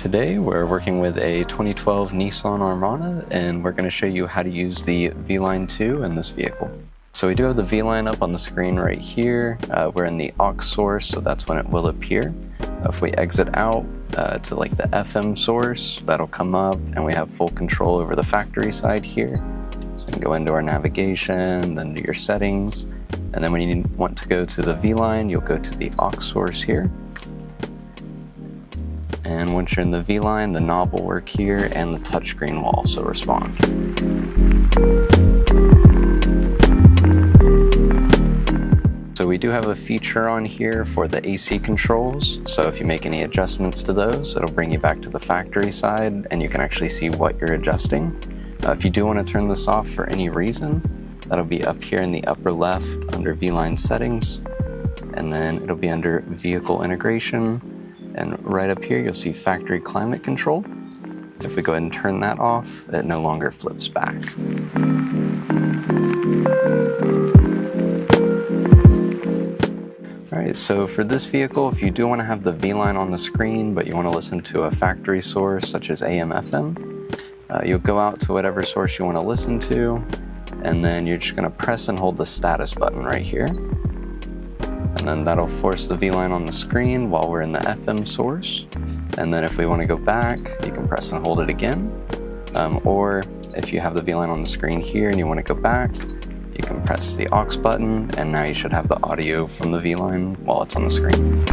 Today we're working with a 2012 Nissan Armada, and we're going to show you how to use the VLine 2 in this vehicle. So we do have the VLine up on the screen right here. We're in the aux source, so that's when it will appear. If we exit out to like the FM source, that'll come up, and we have full control over the factory side here. So we can go into our navigation, then do your settings, and then when you want to go to the VLine, you'll go to the aux source here. And once you're in the VLine, the knob will work here and the touchscreen will also respond. So we do have a feature on here for the AC controls. So if you make any adjustments to those, it'll bring you back to the factory side and you can actually see what you're adjusting. If you do want to turn this off for any reason, that'll be up here in the upper left under VLine settings. And then it'll be under vehicle integration. And right up here, you'll see factory climate control. If we go ahead and turn that off, it no longer flips back. All right, so for this vehicle, if you do want to have the VLine on the screen, but you want to listen to a factory source such as AM/FM, you'll go out to whatever source you want to listen to, and then you're just going to press and hold the status button right here. And then that'll force the VLine on the screen while we're in the FM source. And then if we want to go back, you can press and hold it again. Or if you have the VLine on the screen here and you want to go back, you can press the aux button, and now you should have the audio from the VLine while it's on the screen.